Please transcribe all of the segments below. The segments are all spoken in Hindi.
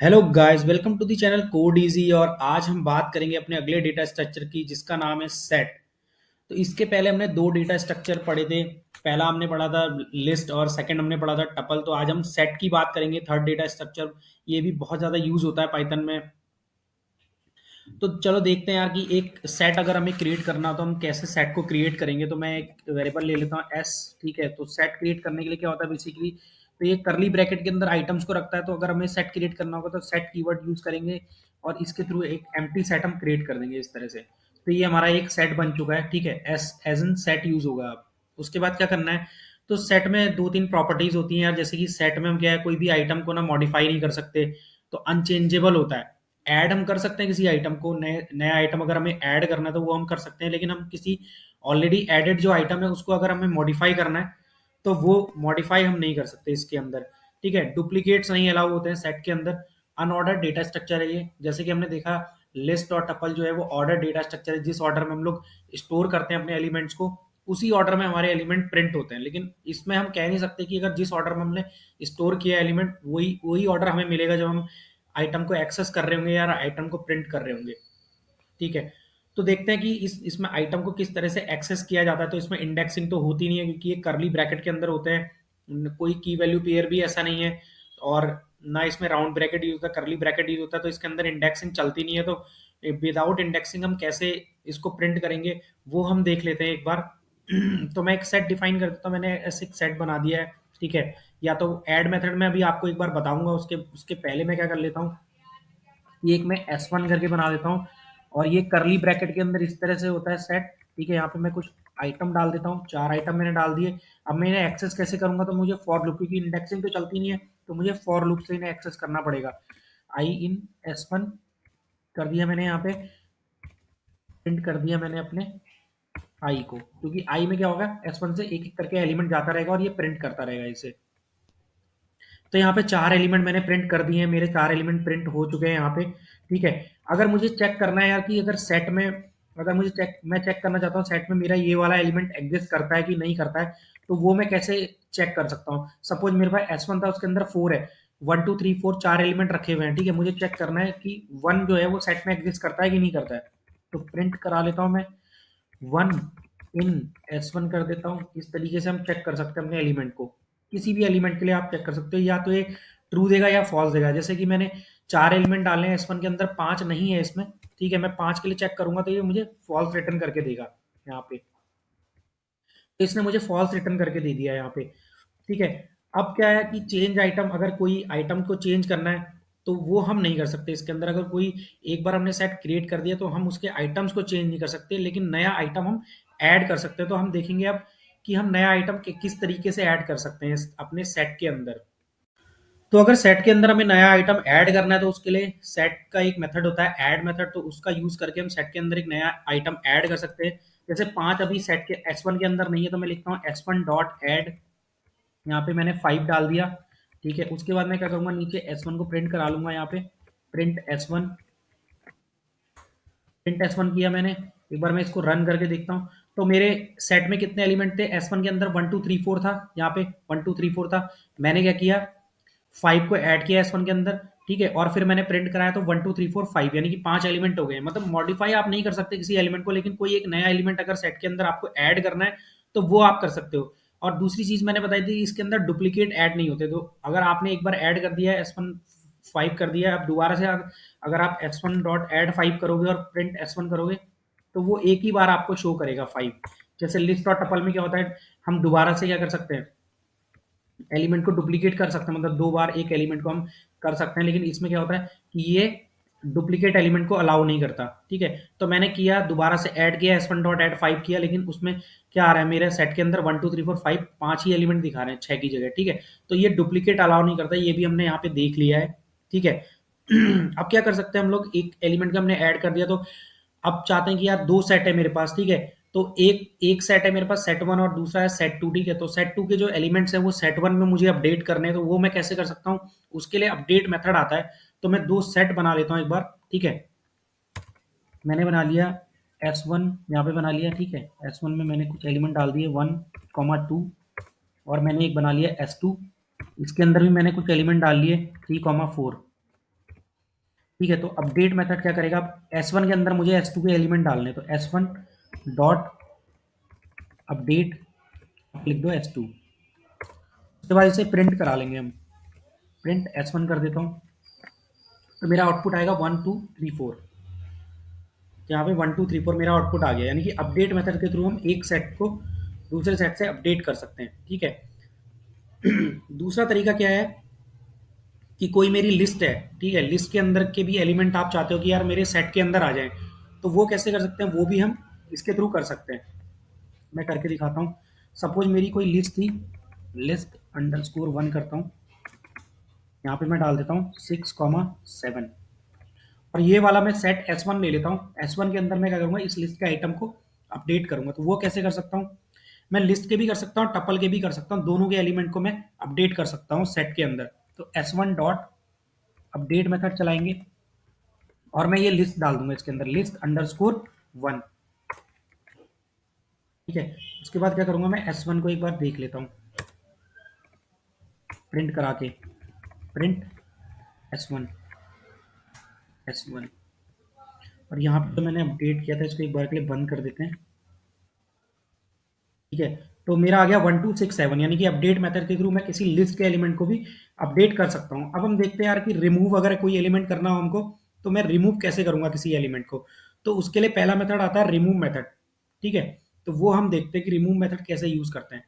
Hello guys, welcome to the channel code easy. और आज हम बात करेंगे अपने अगले डेटा स्ट्रक्चर की, जिसका नाम है सेट। तो इसके पहले हमने दो डेटा स्ट्रक्चर पढ़े थे। पहला हमने पढ़ा था लिस्ट और सेकंड हमने पढ़ा था टपल। तो आज हम सेट की बात करेंगे, थर्ड डेटा स्ट्रक्चर। ये भी बहुत ज़्यादा यूज होता है पाइथन में। तो चलो देखते हैं यार कि एक सेट अगर हमें क्रिएट करना हो तो हम कैसे सेट को क्रिएट करेंगे। तो मैं एक वेरिएबल ले लेता हूँ एस। ठीक है, तो सेट क्रिएट करने के लिए क्या होता है बेसिकली, तो ये करली ब्रैकेट के अंदर आइटम्स को रखता है। तो अगर हमें सेट क्रिएट करना होगा तो सेट कीवर्ड यूज करेंगे और इसके थ्रू एक एम्प्टी सेट हम क्रिएट कर देंगे इस तरह से। तो ये हमारा एक सेट बन चुका है। ठीक है, S as an set use होगा। अब उसके बाद क्या करना है, तो सेट में दो तीन प्रॉपर्टीज होती हैं यार। जैसे कि सेट में हम क्या है, कोई भी आइटम को ना मॉडिफाई नहीं कर सकते, तो अनचेंजेबल होता है। ऐड हम कर सकते हैं किसी आइटम को, नए नया आइटम अगर हमें ऐड करना है तो वो हम कर सकते हैं। लेकिन हम किसी ऑलरेडी एडेड जो आइटम है उसको अगर हमें मॉडिफाई करना है तो वो मॉडिफाई हम नहीं कर सकते इसके अंदर। ठीक है, डुप्लीकेट्स नहीं अलाउ होते हैं सेट के अंदर। अनऑर्डर्ड डेटा स्ट्रक्चर है ये। जैसे कि हमने देखा, लिस्ट और टपल जो है वो ऑर्डर डेटा स्ट्रक्चर है। जिस ऑर्डर में हम लोग स्टोर करते हैं अपने एलिमेंट्स को, उसी ऑर्डर में हमारे एलिमेंट प्रिंट होते हैं। लेकिन इसमें हम कह नहीं सकते कि अगर जिस ऑर्डर में हमने स्टोर किया एलिमेंट वही वही ऑर्डर हमें मिलेगा जब हम आइटम को एक्सेस कर रहे होंगे या आइटम को प्रिंट कर रहे होंगे। ठीक है, तो देखते हैं कि इसमें आइटम को किस तरह से एक्सेस किया जाता है। तो इसमें इंडेक्सिंग तो होती नहीं है क्योंकि ये करली ब्रैकेट के अंदर होते हैं। कोई की वैल्यू पेयर भी ऐसा नहीं है, और ना इसमें राउंड ब्रैकेट यूज होता है, करली ब्रैकेट यूज होता है। तो इसके अंदर इंडेक्सिंग चलती नहीं है। तो विदाउट इंडेक्सिंग हम कैसे इसको प्रिंट करेंगे वो हम देख लेते हैं एक बार। तो मैं एक सेट डिफाइन कर देता हूँ। मैंने ऐसे एक सेट बना दिया है। ठीक है, या तो ऐड मेथड में अभी आपको एक बार बताऊंगा, उसके उसके पहले मैं क्या कर लेता हूँ, ये एक मैं S1 करके बना देता हूँ। और ये करली ब्रैकेट के अंदर इस तरह से होता है सेट। ठीक है, यहाँ पे मैं कुछ आइटम डाल देता हूँ। 4 आइटम मैंने डाल दिए। अब मैं इन्हें एक्सेस कैसे करूंगा, तो मुझे फॉर लूप, क्योंकि इंडेक्सिंग तो चलती नहीं है, तो मुझे फॉर लूप से इन्हें एक्सेस करना पड़ेगा। आई इन S1 कर दिया मैंने, यहाँ पे प्रिंट कर दिया मैंने अपने आई को, क्योंकि आई में क्या होगा, S1 से एक एक करके एलिमेंट जाता रहेगा और ये प्रिंट करता रहेगा इसे। तो यहाँ पे 4 एलिमेंट मैंने प्रिंट कर दिए हैं, मेरे 4 एलिमेंट प्रिंट हो चुके हैं यहाँ पे। ठीक है, अगर मुझे चेक करना है यार कि अगर सेट में, अगर मुझे मैं चेक करना चाहता हूँ सेट में मेरा ये वाला एलिमेंट एग्जिस्ट करता है कि नहीं करता है, तो वो मैं कैसे चेक कर सकता हूँ। सपोज मेरे पास S1 था, उसके अंदर 4 है, 1 2 3 4 4 एलिमेंट रखे हुए हैं। ठीक है, मुझे चेक करना है कि 1 जो है वो सेट में एग्जिस्ट करता है कि नहीं करता है। तो प्रिंट करा लेता हूँ मैं 1 इन S1 कर देता हूँ। इस तरीके से हम चेक कर सकते हैं अपने एलिमेंट को। किसी भी एलिमेंट के लिए आप चेक कर सकते हो, या तो ये ट्रू देगा या फॉल्स देगा। जैसे कि मैंने 4 एलिमेंट डाले हैं S1 के अंदर, 5 नहीं है इसमें। ठीक है, मैं 5 के लिए चेक करूंगा तो ये मुझे फॉल्स रिटर्न करके देगा यहाँ पे। तो इसने मुझे फॉल्स रिटर्न करके दे दिया यहाँ पे। ठीक है, अब क्या है कि चेंज आइटम, अगर कोई आइटम को चेंज करना है तो वो हम नहीं कर सकते इसके अंदर। अगर कोई, एक बार हमने सेट क्रिएट कर दिया तो हम उसके आइटम्स को चेंज नहीं कर सकते, लेकिन नया आइटम हम ऐड कर सकते हैं। तो हम देखेंगे अब कि हम नया आइटम किस तरीके से ऐड कर सकते हैं अपने सेट के अंदर। तो अगर सेट के अंदर हमें नया आइटम ऐड करना है तो उसके लिए सेट का एक मेथड होता है ऐड मेथड। तो उसका यूज करके हम सेट के अंदर एक नया आइटम ऐड कर सकते हैं। जैसे 5 अभी सेट के S1 के अंदर नहीं है, तो मैं लिखता हूँ S1 डॉट एड। यहाँ पे मैंने 5 डाल दिया। ठीक है, उसके बाद मैं क्या करूंगा, नीचे S1 को प्रिंट करा लूंगा। यहाँ पे प्रिंट S1, प्रिंट S1 किया मैंने। एक बार मैं इसको रन करके देखता हूँ। तो मेरे सेट में कितने एलिमेंट थे, S1 के अंदर 1 2 3 4 था। यहाँ पे 1 2 3 4 था। मैंने क्या किया, 5 को ऐड किया S1 के अंदर। ठीक है, और फिर मैंने प्रिंट कराया तो 1 2 3 4 5, यानी कि 5 एलिमेंट हो गए। मतलब मॉडिफाई आप नहीं कर सकते किसी एलिमेंट को, लेकिन कोई एक नया एलिमेंट अगर सेट के अंदर आपको ऐड करना है तो वो आप कर सकते हो। और दूसरी चीज मैंने बताई थी, इसके अंदर डुप्लीकेट ऐड नहीं होते। तो अगर आपने एक बार ऐड कर दिया है S1 5 कर दिया है, अब दोबारा से अगर आप S1 डॉट एड 5 करोगे और प्रिंट S1 करोगे तो वो एक ही बार आपको शो करेगा 5। जैसे लिस्ट और टपल में क्या होता है, हम दोबारा से क्या कर सकते हैं, एलिमेंट को डुप्लीकेट कर सकते हैं। मतलब 2 बार एक एलिमेंट को हम कर सकते हैं, लेकिन इसमें क्या होता है कि ये डुप्लीकेट एलिमेंट को अलाउ नहीं करता। ठीक है, तो मैंने किया, दोबारा से ऐड किया, S1 डॉट एड 5 किया, लेकिन उसमें क्या आ रहा है, मेरे सेट के अंदर 1 2 3 4 5 5 ही एलिमेंट दिखा रहे हैं 6 की जगह। ठीक है, तो ये डुप्लीकेट अलाउ नहीं करता, ये भी हमने यहाँ पे देख लिया है। ठीक है, अब क्या कर सकते हैं हम लोग, एक एलिमेंट का हमने ऐड कर दिया, तो अब चाहते हैं कि यार 2 सेट है मेरे पास। ठीक है, तो एक एक सेट है मेरे पास सेट 1 और दूसरा है सेट 2। ठीक है, तो सेट 2 के जो एलिमेंट्स हैं वो सेट 1 में मुझे अपडेट करने हैं, तो वो मैं कैसे कर सकता हूँ, उसके लिए अपडेट मेथड आता है। तो मैं 2 सेट बना लेता हूँ एक बार। ठीक है, मैंने बना लिया S1, यहाँ पे बना लिया। ठीक है, S1 में मैंने कुछ एलिमेंट डाल दिए 1 2, और मैंने एक बना लिया S2, इसके अंदर भी मैंने कुछ एलिमेंट डाल लिए 3 4। ठीक है, तो अपडेट मेथड क्या करेगा, S1 के अंदर मुझे S2 के एलिमेंट डालने, तो S1 डॉट अपडेट लिख दो S2। उसके बाद इसे प्रिंट करा लेंगे हम, प्रिंट S1 कर देता हूँ, तो मेरा आउटपुट आएगा 1 2 3 4। यहाँ पे 1 2 3 4 मेरा आउटपुट आ गया, यानी कि अपडेट मेथड के थ्रू हम एक सेट को दूसरे सेट से अपडेट कर सकते हैं। ठीक है, दूसरा तरीका क्या है कि कोई मेरी लिस्ट है, ठीक है, लिस्ट के अंदर के भी एलिमेंट आप चाहते हो कि यार मेरे सेट के अंदर आ जाएं, तो वो कैसे कर सकते हैं, वो भी हम इसके थ्रू कर सकते हैं। मैं करके दिखाता हूँ। सपोज मेरी कोई लिस्ट थी, लिस्ट अंडरस्कोर 1 करता हूँ, यहाँ पे मैं डाल देता हूँ 6 7, और ये वाला मैं सेट S1 ले लेता हूँ। S1 के अंदर मैं क्या करूँगा, इस लिस्ट के आइटम को अपडेट करूँगा। तो वो कैसे कर सकता हूँ, मैं लिस्ट के भी कर सकता हूँ, टपल के भी कर सकता हूँ, दोनों के एलिमेंट को मैं अपडेट कर सकता हूँ सेट के अंदर। तो S1 डॉट अपडेट मेथड चलाएंगे और मैं ये लिस्ट डाल दूंगा इसके अंदर, लिस्ट अंडरस्कोर 1। ठीक है, उसके बाद क्या करूँगा, मैं S1 को एक बार देख लेता हूँ प्रिंट करा के, प्रिंट S1 S1, और यहाँ पे तो मैंने अपडेट किया था, इसको एक बार के लिए बंद कर देते हैं। ठीक है, तो मेरा आ गया 1 2 6 7, यानी कि अपडेट मेथड के थ्रू मैं किसी लिस्ट के एलिमेंट को भी अपडेट कर सकता हूँ। अब हम देखते हैं यार कि रिमूव अगर कोई एलिमेंट करना हो हमको, तो मैं रिमूव कैसे करूंगा किसी एलिमेंट को। तो उसके लिए पहला मेथड आता है रिमूव मेथड। ठीक है, तो वो हम देखते हैं कि रिमूव मेथड कैसे यूज करते हैं।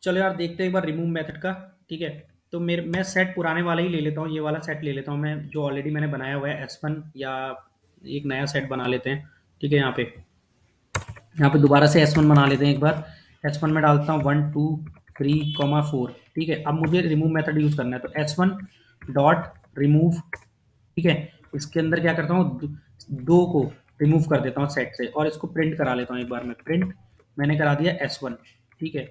चलो यार देखते हैं एक बार रिमूव मेथड का। ठीक है, तो मैं सेट पुराने वाला ही ले लेता हूँ, ये वाला सेट ले लेता हूँ मैं जो ऑलरेडी मैंने बनाया हुआ है S1, या एक नया सेट बना लेते हैं। ठीक है, यहाँ पे दोबारा से S1 बना लेते हैं एक बार। S1 में डालता हूँ 1 2 3 4। ठीक है, अब मुझे रिमूव मेथड यूज करना है, तो S1 डॉट रिमूव। ठीक है, इसके अंदर क्या करता हूँ, दो को रिमूव कर देता हूँ सेट से और इसको प्रिंट करा लेता हूँ एक बार में, प्रिंट मैंने करा दिया S1। ठीक है,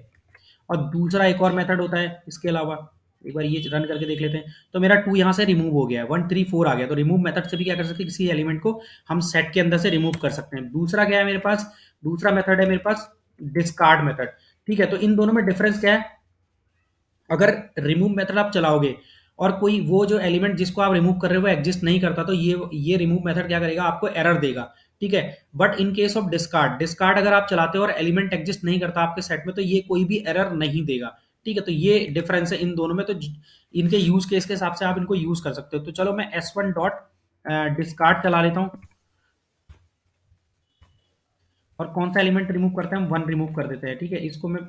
और दूसरा एक और मेथड होता है इसके अलावा, एक बार ये रन करके देख लेते हैं। तो मेरा 2 यहाँ से रिमूव हो गया है, 1 3 4 आ गया। तो रिमूव मेथड से भी क्या कर सकते हैं, किसी एलिमेंट को हम सेट के अंदर से रिमूव कर सकते हैं। दूसरा क्या है मेरे पास, दूसरा मेथड है मेरे पास डिस्कार्ड मेथड। ठीक है, तो इन दोनों में डिफरेंस क्या है, अगर रिमूव मेथड आप चलाओगे और कोई वो जो एलिमेंट जिसको आप रिमूव कर रहे हो वो एग्जिस्ट नहीं करता, तो ये रिमूव मेथड क्या करेगा, आपको एरर देगा। ठीक है, but in case of discard, discard अगर आप चलाते हो और एलिमेंट एग्जिस्ट नहीं करता आपके सेट में, तो ये कोई भी एरर नहीं देगा। ठीक है, तो ये डिफरेंस है इन दोनों में। तो इनके यूज केस के हिसाब से आप इनको यूज कर सकते हो। तो चलो मैं S1 डॉट डिस्कार्ड चला लेता हूँ, और कौन सा एलिमेंट रिमूव करते हैं, हम 1 रिमूव कर देते हैं। ठीक है, इसको मैं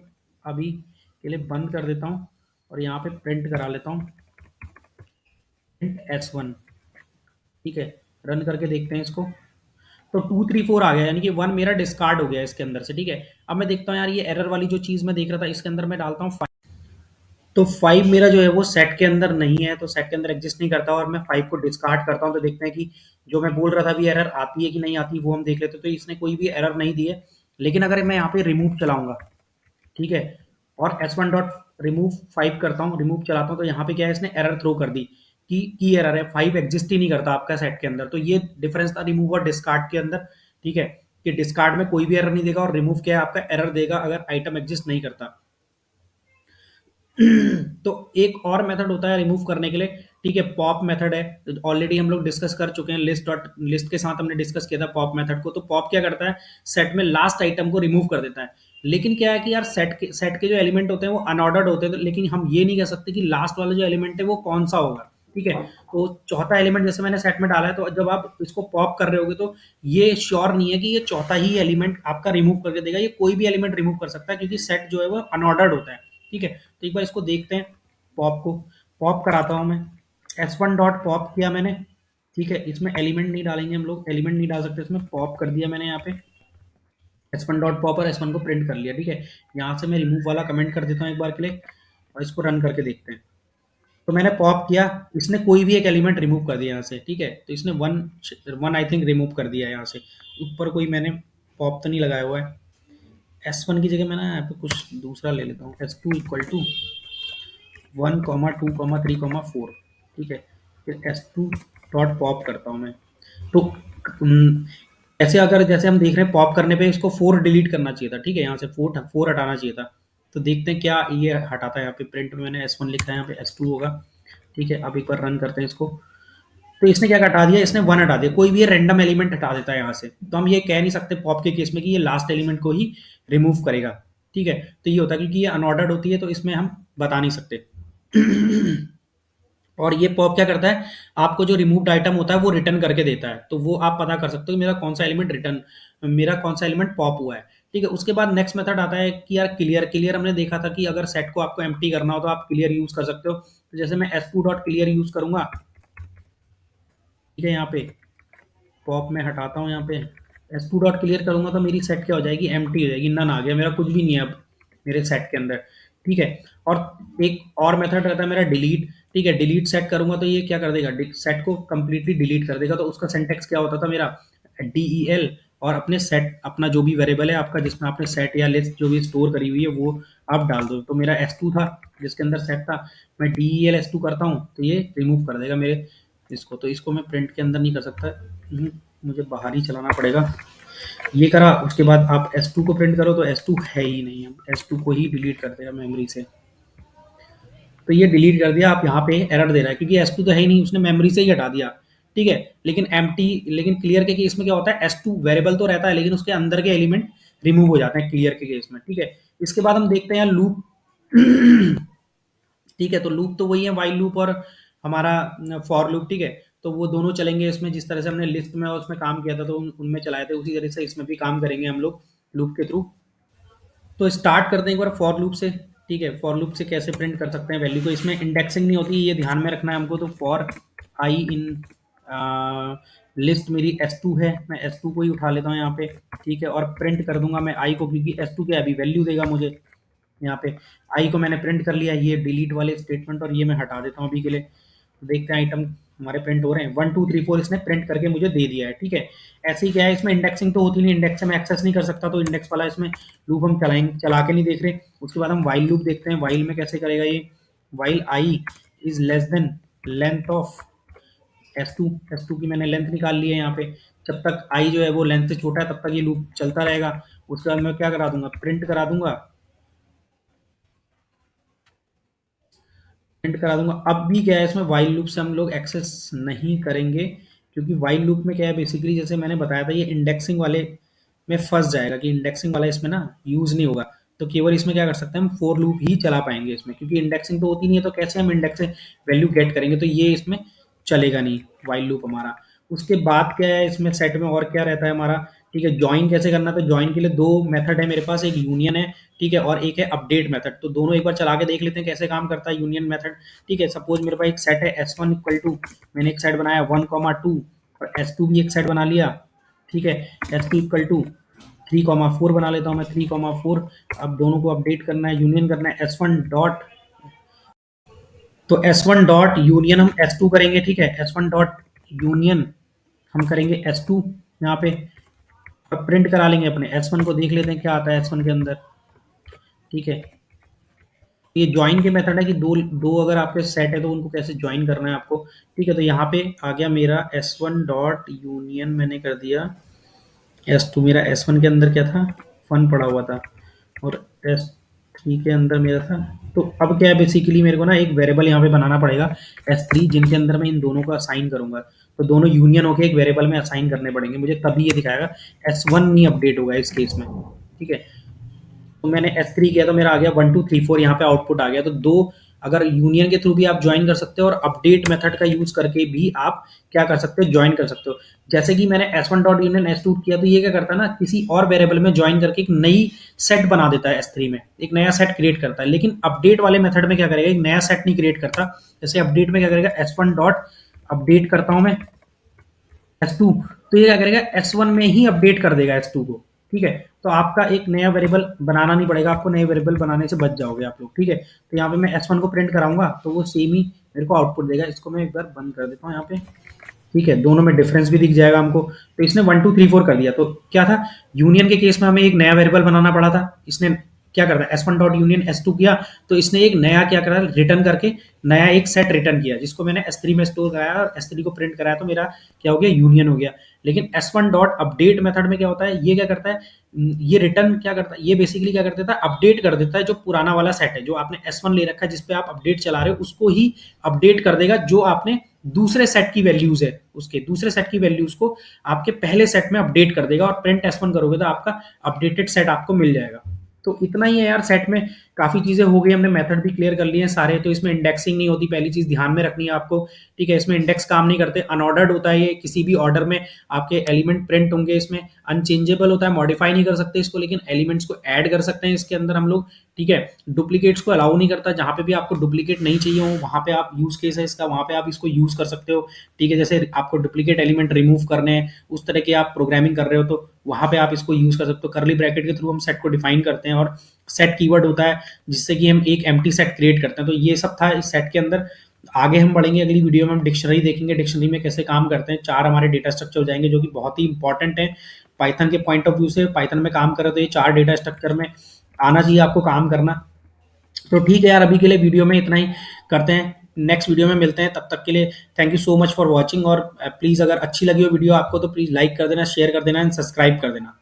अभी के लिए बंद कर देता हूँ और यहाँ पे प्रिंट करा लेता हूँ, प्रिंट S1। ठीक है, रन करके देखते हैं इसको। तो 2 3 4 आ गया, यानी कि 1 मेरा डिस्कार्ड हो गया इसके अंदर से। ठीक है, अब मैं देखता हूँ यार ये एरर वाली जो चीज़ मैं देख रहा था, इसके अंदर मैं डालता हूँ 5। तो 5 मेरा जो है वो सेट के अंदर नहीं है, तो सेट के अंदर एग्जिस्ट नहीं करता, और मैं 5 को डिस्कार्ड करता हूँ। तो देखते हैं कि जो मैं बोल रहा था भी एरर आती है कि नहीं आती, वो हम देख लेते हैं। तो इसने कोई भी एरर नहीं दी है। लेकिन अगर मैं यहाँ पे रिमूव चलाऊंगा, ठीक है, और S1 डॉट रिमूव 5 करता हूँ, रिमूव चलाता हूँ, तो यहाँ पे क्या है, इसने एरर थ्रो कर दी कि की एरर है, 5 एग्जिस्ट ही नहीं करता आपका सेट के अंदर। तो ये डिफरेंस था रिमूव और डिस्कार्ड के अंदर। ठीक है, कि डिस्कार्ड में कोई भी एरर नहीं देगा और रिमूव क्या है, आपका एरर देगा अगर आइटम एग्जिस्ट नहीं करता। तो एक और मेथड होता है रिमूव करने के लिए। ठीक है, पॉप मेथड है, ऑलरेडी हम लोग डिस्कस कर चुके हैं, लिस्ट के साथ हमने डिस्कस किया था पॉप मेथड को। तो पॉप क्या करता है, सेट में लास्ट आइटम को रिमूव कर देता है। लेकिन क्या है कि यार सेट के जो एलिमेंट होते हैं वो अनऑर्डर्ड होते हैं, लेकिन हम ये नहीं कह सकते कि लास्ट वाला जो एलिमेंट है वो कौन सा होगा। ठीक है, तो चौथा एलिमेंट जैसे मैंने सेट में डाला है, तो जब आप इसको पॉप कर रहे होगे तो ये श्योर नहीं है कि ये चौथा ही एलिमेंट आपका रिमूव करके देगा, ये कोई भी एलिमेंट रिमूव कर सकता है, क्योंकि सेट जो है वो अनऑर्डर्ड होता है। ठीक है, तो एक बार इसको देखते हैं, पॉप को पॉप कराता हूं मैं। S1 डॉट पॉप किया मैंने। ठीक है, इसमें एलिमेंट नहीं डालेंगे हम लोग, एलिमेंट नहीं डाल सकते इसमें, पॉप कर दिया मैंने यहाँ पे S1 डॉट पॉप, और S1 को प्रिंट कर लिया। ठीक है, यहाँ से मैं रिमूव वाला कमेंट कर देता हूँ एक बार के लिए, और इसको रन करके देखते हैं। तो मैंने पॉप किया, इसने कोई भी एक एलिमेंट रिमूव कर दिया यहाँ से। ठीक है, तो इसने one one I think remove कर दिया यहाँ से। ऊपर कोई मैंने पॉप तो नहीं लगाया हुआ है। S1 की जगह मैं ना यहाँ पे कुछ दूसरा ले लेता हूँ, S2 इक्वल टू 1 2 3 4। ठीक है, फिर S2 डॉट पॉप करता हूँ मैं। तो ऐसे अगर जैसे हम देख रहे हैं पॉप करने पे इसको 4 डिलीट करना चाहिए था। ठीक है, यहाँ से 4 हटाना चाहिए था। तो देखते हैं क्या ये हटाता है। यहाँ पे प्रिंट में मैंने S1 लिखा है, यहाँ पे S2 होगा। ठीक है, अब एक बार रन करते हैं इसको। तो इसने क्या हटा दिया, इसने 1 हटा दिया, कोई भी ये रैंडम एलिमेंट हटा देता है यहाँ से। तो हम ये कह नहीं सकते पॉप के केस में कि ये लास्ट एलिमेंट को ही रिमूव करेगा। ठीक है, तो ये होता है क्योंकि ये अनऑर्डर्ड होती है, तो इसमें हम बता नहीं सकते। और ये पॉप क्या करता है, आपको जो रिमूव्ड आइटम होता है वो रिटर्न करके देता है, तो वो आप पता कर सकते हो कि मेरा कौन सा एलिमेंट पॉप हुआ है। ठीक है, उसके बाद नेक्स्ट मेथड आता है कि यार क्लियर। क्लियर हमने देखा था कि अगर सेट को आपको एम्प्टी करना हो तो आप क्लियर यूज कर सकते हो। तो जैसे मैं s2 डॉट क्लियर यूज करूंगा, ठीक है, यहाँ पे पॉप में हटाता हूँ, यहाँ पे s2 डॉट क्लियर करूंगा तो मेरी सेट क्या हो जाएगी, एम्प्टी हो जाएगी, नन आ गया, मेरा कुछ भी नहीं है अब मेरे सेट के अंदर। ठीक है, और एक और मेथड रहता है मेरा डिलीट। ठीक है, डिलीट सेट करूंगा तो ये क्या कर देगा, सेट को कंप्लीटली डिलीट कर देगा। तो उसका सिंटेक्स क्या होता था मेरा, del और अपने सेट, अपना जो भी वेरिएबल है आपका जिसमें आपने सेट या लिस्ट जो भी स्टोर करी हुई है वो आप डाल दो। तो मेरा s2 था जिसके अंदर सेट था, मैं del s2 करता हूँ तो ये रिमूव कर देगा मेरे इसको। तो इसको मैं प्रिंट के अंदर नहीं कर सकता, मुझे बाहर ही चलाना पड़ेगा। ये करा, उसके बाद आप s2 को प्रिंट करो तो s2 है ही नहीं, अब s2 को ही डिलीट कर देगा मेमोरी से। तो ये डिलीट कर दिया, आप यहाँ पे एरर दे रहा है क्योंकि s2 तो है ही नहीं, उसने मेमोरी से ही हटा दिया। ठीक है, लेकिन एम्प्टी, लेकिन क्लियर के केस में क्या होता है, s2 वेरिएबल तो रहता है लेकिन उसके अंदर के एलिमेंट रिमूव हो जाते हैं क्लियर के केस में। ठीक है, इसके बाद हम देखते हैं लूप। ठीक है, तो लूप तो वही है, वाइल लूप और हमारा फॉर लूप। ठीक है, तो वो दोनों चलेंगे इसमें, जिस तरह से हमने लिस्ट में और उसमें काम किया था तो उनमें चलाए थे, उसी तरह से इसमें भी काम करेंगे हम लोग लूप के थ्रू। तो स्टार्ट करते हैं एक बार फॉर लूप से। ठीक है, फॉर लूप से कैसे प्रिंट कर सकते हैं वैल्यू को, इसमें इंडेक्सिंग नहीं होती, ये ध्यान में रखना है हमको। तो फॉर आई इन लिस्ट मेरी s2 है, मैं s2 को ही उठा लेता हूँ यहाँ पे। ठीक है, और प्रिंट कर दूंगा मैं i को, क्योंकि s2 क्या अभी वैल्यू देगा मुझे। यहाँ पे आई को मैंने प्रिंट कर लिया, ये डिलीट वाले स्टेटमेंट, और ये मैं हटा देता हूँ अभी के लिए। देखते हैं आइटम हमारे प्रिंट हो रहे हैं, 1 2 3 4 इसने प्रिंट करके मुझे दे दिया है। ठीक है, ऐसे ही क्या है, इसमें इंडेक्सिंग तो होती नहीं, इंडेक्स से मैं एक्सेस नहीं कर सकता, तो इंडेक्स वाला इसमें लूप हम चला के नहीं देख रहे। उसके बाद हम वाइल लूप देखते हैं, वाइल में कैसे करेगा ये, while I is less than length of s2 की मैंने लेंथ निकाल ली है यहाँ पे। जब तक आई जो है वो लेंथ से छोटा है तब तक ये लूप चलता रहेगा। उसके बाद मैं क्या करा दूंगा, प्रिंट करा दूंगा, प्रिंट करा दूंगा। अब भी क्या है, इसमें वाइल लूप से हम लोग एक्सेस नहीं करेंगे, क्योंकि वाइल लूप में क्या है बेसिकली, जैसे मैंने बताया था, ये इंडेक्सिंग वाले में फंस जाएगा कि इंडेक्सिंग वाला इसमें ना यूज नहीं होगा। तो केवल इसमें क्या कर सकते हैं, हम फोर लूप ही चला पाएंगे इसमें, क्योंकि इंडेक्सिंग तो होती नहीं है, तो कैसे हम इंडेक्स से वैल्यू गेट करेंगे, तो ये इसमें चलेगा नहीं वाइल लूप हमारा। उसके बाद क्या है इसमें सेट में और क्या रहता है हमारा। ठीक है, ज्वाइन कैसे करना, तो ज्वाइन के लिए दो मेथड है मेरे पास, एक यूनियन है, ठीक है, और एक है अपडेट मेथड। तो दोनों एक बार चला के देख लेते हैं कैसे काम करता है यूनियन मेथड। ठीक है, सपोज मेरे पास एक सेट है s1 इक्वल टू, मैंने एक सेट बनाया 1,2 और s2 भी एक सेट बना लिया। ठीक है, s2 इक्वल टू 3,4 बना लेता हूँ मैं, 3,4। अब दोनों को अपडेट करना है, यूनियन करना है, s1 डॉट, तो s1 डॉट यूनियन हम s2 करेंगे। ठीक है, s1 डॉट यूनियन हम करेंगे s2 यहाँ पे, अब प्रिंट करा लेंगे अपने s1 को, देख लेते हैं क्या आता है s1 के अंदर। ठीक है, ये ज्वाइन के मेथड है कि दो दो अगर आपके सेट है तो उनको कैसे ज्वाइन करना है आपको। ठीक है, तो यहाँ पे आ गया मेरा s1 डॉट यूनियन, मैंने कर दिया s2, मेरा s1 के अंदर क्या था, फन पड़ा हुआ था, और s3 के अंदर मेरा था। तो अब क्या है बेसिकली, मेरे को ना एक वेरिएबल यहाँ पे बनाना पड़ेगा s3, जिनके अंदर मैं इन दोनों को असाइन करूंगा। तो दोनों यूनियन होके एक वेरिएबल में असाइन करने पड़ेंगे मुझे, तभी ये दिखाएगा। s1 नहीं अपडेट होगा इस केस में। ठीक है, तो मैंने S3 किया तो मेरा आ गया 1 2 3 4, यहाँ पे आउटपुट आ गया। तो दो, अगर यूनियन के थ्रू भी आप ज्वाइन कर सकते हो और अपडेट मेथड का यूज करके भी आप क्या कर सकते हो, ज्वाइन कर सकते हो। जैसे कि मैंने s1 डॉट यूनियन s2 किया, तो ये क्या करता है ना, किसी और वेरिएबल में ज्वाइन करके एक नई सेट बना देता है, s3 में एक नया सेट क्रिएट करता है। लेकिन अपडेट वाले मेथड में क्या करेगा, एक नया सेट नहीं क्रिएट करता। जैसे अपडेट में क्या करेगा, s1 डॉट अपडेट करता हूं मैं s2, तो ये क्या करेगा, s1 में ही अपडेट कर देगा s2 को। ठीक है, तो आपका एक नया वेरिएबल बनाना नहीं पड़ेगा आपको, नए वेरिएबल बनाने से बच जाओगे आप लोग। ठीक है, तो यहाँ पे मैं s1 को प्रिंट कराऊंगा तो वो सेम ही मेरे को आउटपुट देगा। इसको मैं एक बार बंद कर देता हूँ यहाँ पे। ठीक है, दोनों में डिफरेंस भी दिख जाएगा हमको। तो इसने 1 2 3 4 कर दिया, तो क्या था, यूनियन के केस में हमें एक नया वेरिएबल बनाना पड़ा था, इसने क्या करता है, s1 डॉट यूनियन s2 किया, तो इसने एक नया क्या करा, रिटर्न करके नया एक सेट रिटर्न किया, जिसको मैंने s3 में स्टोर कराया और s3 को प्रिंट कराया, तो मेरा क्या हो गया, यूनियन हो गया। लेकिन S1 डॉट अपडेट मेथड में क्या होता है, ये क्या करता है, ये रिटर्न क्या करता है, ये बेसिकली क्या कर देता है, अपडेट कर देता है जो पुराना वाला सेट है, जो आपने S1 ले रखा है जिस पे आप अपडेट चला रहे हो, उसको ही अपडेट कर देगा जो आपने दूसरे सेट की वैल्यूज है, उसके दूसरे सेट की वैल्यूज को आपके पहले सेट में अपडेट कर देगा, और प्रिंट S1 करोगे तो आपका अपडेटेड सेट आपको मिल जाएगा। तो इतना ही है यार, सेट में काफ़ी चीज़ें हो गई, हमने मेथड भी क्लियर कर लिए हैं सारे। तो इसमें इंडेक्सिंग नहीं होती, पहली चीज़ ध्यान में रखनी है आपको, ठीक है। इसमें इंडेक्स काम नहीं करते, अनऑर्डर्ड होता है ये, किसी भी ऑर्डर में आपके एलिमेंट प्रिंट होंगे। इसमें अनचेंजेबल होता है, मॉडिफाई नहीं कर सकते इसको, लेकिन एलिमेंट्स को ऐड कर सकते हैं इसके अंदर हम लोग, ठीक है। डुप्लीकेट्स को अलाउ नहीं करता, जहाँ पे भी आपको डुप्लीकेट नहीं चाहिए हो वहाँ पे आप यूज़ केस है इसका, वहाँ पे आप इसको यूज़ कर सकते हो, ठीक है। जैसे आपको डुप्लीकेट एलिमेंट रिमूव करने हैं, उस तरह के आप प्रोग्रामिंग कर रहे हो, तो वहाँ पे आप इसको यूज़ कर सकते हो। करली ब्रैकेट के थ्रू हम सेट को डिफाइन करते हैं, और सेट कीवर्ड होता है जिससे कि हम एक एम्प्टी सेट क्रिएट करते हैं। तो ये सब था इस सेट के अंदर। आगे हम बढ़ेंगे, अगली वीडियो में हम डिक्शनरी देखेंगे, डिक्शनरी में कैसे काम करते हैं। 4 हमारे डेटा स्ट्रक्चर हो जाएंगे जो कि बहुत ही इंपॉर्टेंट है पाइथन के पॉइंट ऑफ व्यू से। पाइथन में काम करें तो ये 4 डेटा स्ट्रक्चर में आना चाहिए आपको काम करना। तो ठीक है यार, अभी के लिए वीडियो में इतना ही करते हैं, नेक्स्ट वीडियो में मिलते हैं। तब तक के लिए thank you so much for watching, और प्लीज़ अगर अच्छी लगी हो वीडियो आपको तो प्लीज़ लाइक कर देना, शेयर कर देना एंड सब्सक्राइब कर देना।